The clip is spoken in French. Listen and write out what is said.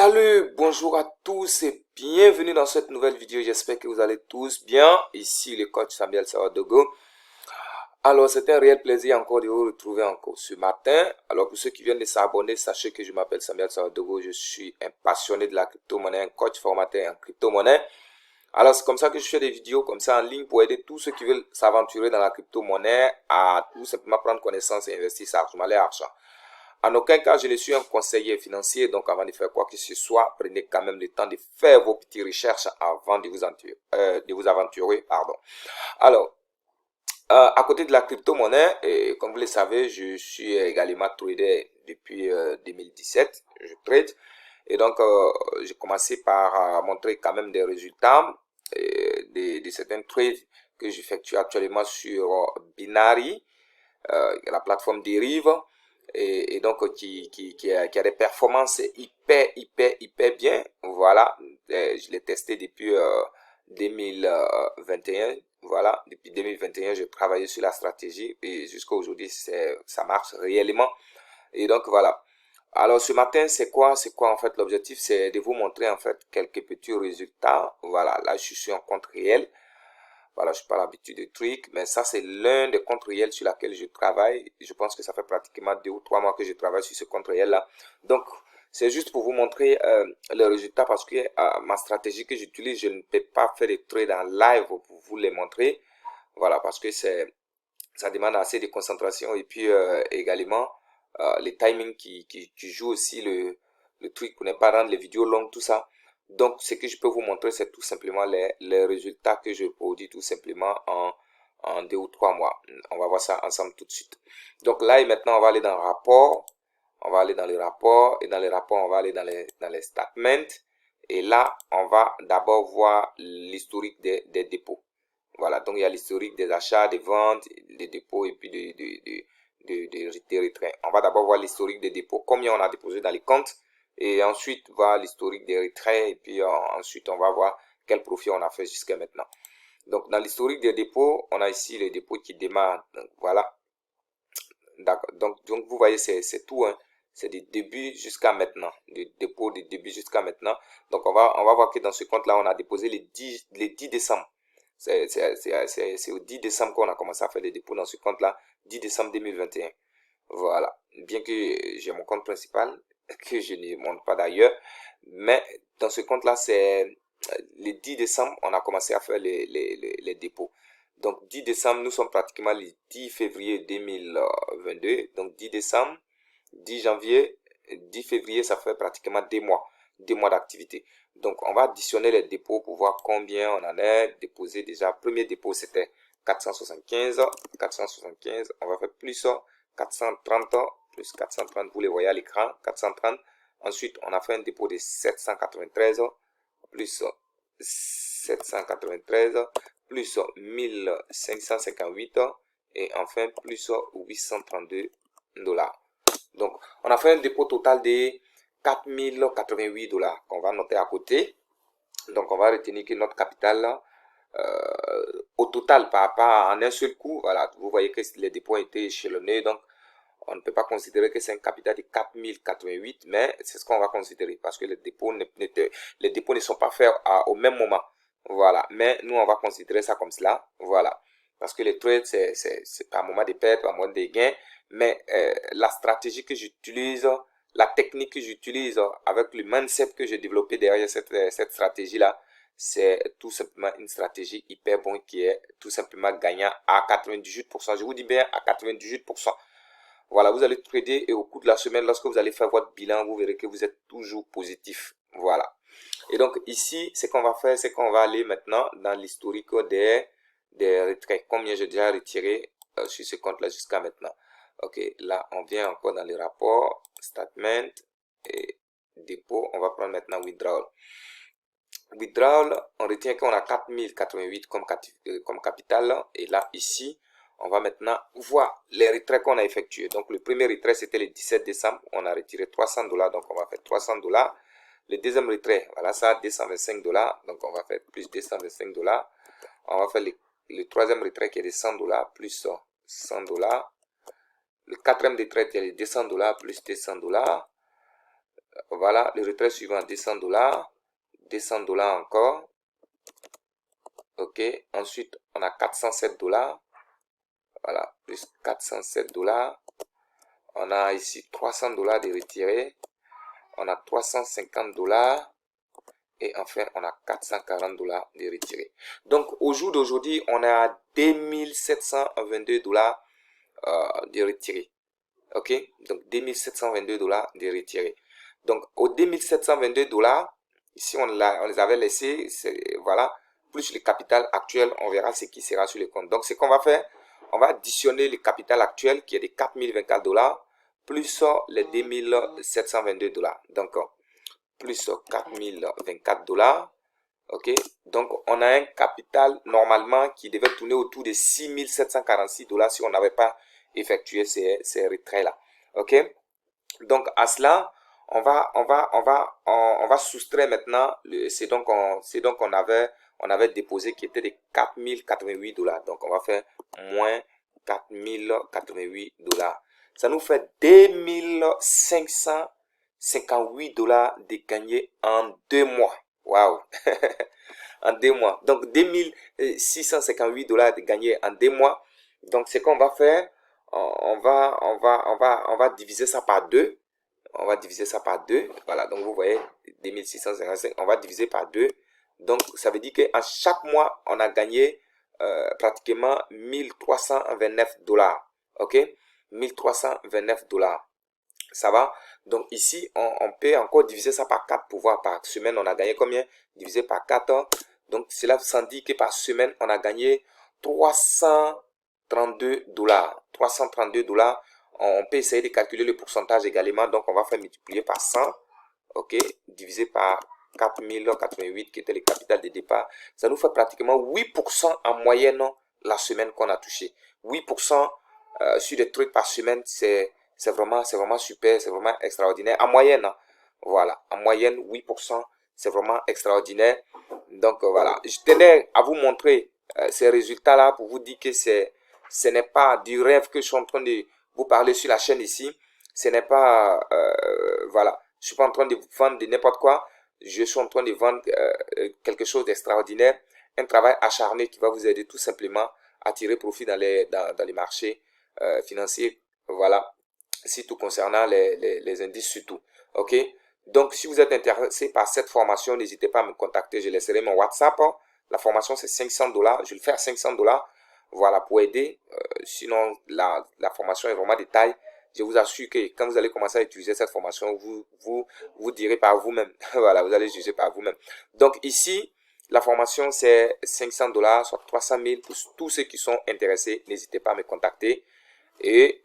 Salut, bonjour à tous et bienvenue dans cette nouvelle vidéo. J'espère que vous allez tous bien. Ici le coach Samuel Sawadogo. Alors c'est un réel plaisir encore de vous retrouver encore ce matin. Alors pour ceux qui viennent de s'abonner, sachez que je m'appelle Samuel Sawadogo. Je suis un passionné de la crypto-monnaie, un coach formateur en crypto-monnaie. Alors c'est comme ça que je fais des vidéos comme ça en ligne pour aider tous ceux qui veulent s'aventurer dans la crypto-monnaie à tout simplement prendre connaissance et investir sa argent. En aucun cas, je ne suis un conseiller financier, donc avant de faire quoi que ce soit, prenez quand même le temps de faire vos petites recherches avant de vous aventurer. Alors, à côté de la crypto-monnaie, comme vous le savez, je suis également trader depuis 2017. Je trade. Et donc, j'ai commencé par montrer quand même des résultats de certains trades que j'effectue actuellement sur Binary, la plateforme dérive. Et donc qui a des performances hyper bien. Voilà, je l'ai testé depuis 2021. Voilà, depuis 2021 j'ai travaillé sur la stratégie et jusqu'à aujourd'hui ça marche réellement. Et donc voilà. Alors ce matin c'est quoi en fait l'objectif? C'est de vous montrer en fait quelques petits résultats. Voilà, là je suis en compte réel. Voilà, je n'ai pas l'habitude de trucs, mais ça, c'est l'un des comptes réels sur lesquels je travaille. Je pense que ça fait pratiquement 2 ou 3 mois que je travaille sur ce compte réel-là. Donc, c'est juste pour vous montrer les résultats parce que ma stratégie que j'utilise, je ne peux pas faire des trades en live pour vous les montrer. Voilà, parce que ça demande assez de concentration et puis également les timings qui jouent aussi le truc pour ne pas rendre les vidéos longues, tout ça. Donc, ce que je peux vous montrer, c'est tout simplement les résultats que je produis tout simplement en 2 ou 3 mois. On va voir ça ensemble tout de suite. Donc là et maintenant, on va aller dans le rapport. On va aller dans les rapports. Et dans les rapports, on va aller dans les statements. Et là, on va d'abord voir l'historique des dépôts. Voilà, donc il y a l'historique des achats, des ventes, des dépôts et puis des retraits. On va d'abord voir l'historique des dépôts, combien on a déposé dans les comptes. Et ensuite, voir l'historique des retraits. Et puis ensuite, on va voir quel profit on a fait jusqu'à maintenant. Donc, dans l'historique des dépôts, on a ici les dépôts qui démarrent. Donc, voilà. Donc, vous voyez, c'est tout. Hein. C'est du début jusqu'à maintenant. Du dépôt du début jusqu'à maintenant. Donc, on va voir que dans ce compte-là, on a déposé les 10 décembre. C'est au 10 décembre qu'on a commencé à faire des dépôts dans ce compte-là. 10 décembre 2021. Voilà. Bien que j'ai mon compte principal, que je ne montre pas d'ailleurs. Mais dans ce compte-là, c'est le 10 décembre, on a commencé à faire les dépôts. Donc 10 décembre, nous sommes pratiquement le 10 février 2022. Donc 10 décembre, 10 janvier, 10 février, ça fait pratiquement 2 mois. 2 mois d'activité. Donc on va additionner les dépôts pour voir combien on en a déposé déjà. Premier dépôt, c'était 475. 475, on va faire plus 430 plus 430, vous les voyez à l'écran, 430. Ensuite, on a fait un dépôt de 793 plus 793 plus 1558 et enfin plus 832 $. Donc, on a fait un dépôt total de 4088 $ qu'on va noter à côté. Donc, on va retenir que notre capital au total, pas en un seul coup, voilà, vous voyez que les dépôts ont été échelonnés, donc on ne peut pas considérer que c'est un capital de 4088, mais c'est ce qu'on va considérer parce que les dépôts ne sont pas faits au même moment. Voilà, mais nous on va considérer ça comme cela. Voilà, parce que les trades c'est pas un moment de perte, pas un moment de gain, mais la stratégie que j'utilise, la technique que j'utilise avec le mindset que j'ai développé derrière cette stratégie là, c'est tout simplement une stratégie hyper bonne qui est tout simplement gagnant à 98%. Je vous dis bien à 98%. Voilà, vous allez trader et au cours de la semaine, lorsque vous allez faire votre bilan, vous verrez que vous êtes toujours positif. Voilà. Et donc ici, ce qu'on va faire, c'est qu'on va aller maintenant dans l'historique des retraits. Combien j'ai déjà retiré sur ce compte-là jusqu'à maintenant. Ok, là, on vient encore dans les rapports, statement et dépôt. On va prendre maintenant withdrawal. Withdrawal, on retient qu'on a 4088 comme capital. Et là, ici, on va maintenant voir les retraits qu'on a effectués. Donc, le premier retrait, c'était le 17 décembre. On a retiré 300 $. Donc, on va faire 300 $. Le deuxième retrait, voilà ça, 225 $. Donc, on va faire plus 225 $. On va faire le troisième retrait qui est de 100 $ plus 100 $. Le quatrième retrait, qui est de 200 $ plus 200 $. Voilà, le retrait suivant, 200 dollars. 200 dollars encore. Ok, ensuite, on a 407 dollars. Voilà, plus 407 dollars. On a ici 300 dollars de retirés. On a 350 dollars. Et enfin, on a 440 dollars de retirés. Donc, au jour d'aujourd'hui, on a 2722 dollars de retirés. Ok, donc 2722 dollars de retirés. Donc, aux 2722 dollars, ici, on les avait laissés, voilà, plus le capital actuel, on verra ce qui sera sur le compte. Donc, ce qu'on va faire, on va additionner le capital actuel qui est de 4024 dollars plus les 2722 dollars. Donc, plus 4024 dollars. Ok, donc on a un capital normalement qui devait tourner autour de 6746 dollars si on n'avait pas effectué ces retraits là. Ok, donc à cela on va soustraire maintenant c'est donc on avait déposé qui était de 4088 dollars. Donc on va faire moins 4088 dollars. Ça nous fait 2558 dollars de gagner en 2 mois. Waouh. En 2 mois. Donc 2658 dollars de gagner en 2 mois. Donc ce qu'on va faire, on va diviser ça par 2. On va diviser ça par 2. Voilà, donc vous voyez 2655, on va diviser par 2. Donc ça veut dire qu'à chaque mois, on a gagné pratiquement 1329 dollars. Ok, 1329 dollars. Ça va? Donc ici, on peut encore diviser ça par 4 pour voir par semaine, on a gagné combien? Divisé par 4. Donc cela sans dire que par semaine, on a gagné 332 dollars. 332 dollars. On peut essayer de calculer le pourcentage également. Donc on va faire multiplier par 100. Ok, divisé par 4088 qui était le capital de départ. Ça nous fait pratiquement 8% en moyenne la semaine qu'on a touché. 8% sur des trucs par semaine, c'est vraiment super, c'est vraiment extraordinaire. En moyenne, hein, voilà, en moyenne, 8%, c'est vraiment extraordinaire. Donc, voilà, je tenais à vous montrer ces résultats-là pour vous dire que ce n'est pas du rêve que je suis en train de vous parler sur la chaîne ici. Ce n'est pas, voilà, je suis pas en train de vous vendre de n'importe quoi. Je suis en train de vendre quelque chose d'extraordinaire, un travail acharné qui va vous aider tout simplement à tirer profit dans les marchés financiers. Voilà, surtout concernant les indices surtout. Ok, donc si vous êtes intéressé par cette formation, n'hésitez pas à me contacter. Je laisserai mon WhatsApp. La formation c'est 500 dollars. Je vais le faire 500 dollars. Voilà, pour aider. Sinon, la formation est vraiment détail. Je vous assure que quand vous allez commencer à utiliser cette formation, vous direz par vous-même. Voilà, vous allez juger par vous-même. Donc ici, la formation c'est 500 dollars, soit 300 000 pour tous ceux qui sont intéressés. N'hésitez pas à me contacter. Et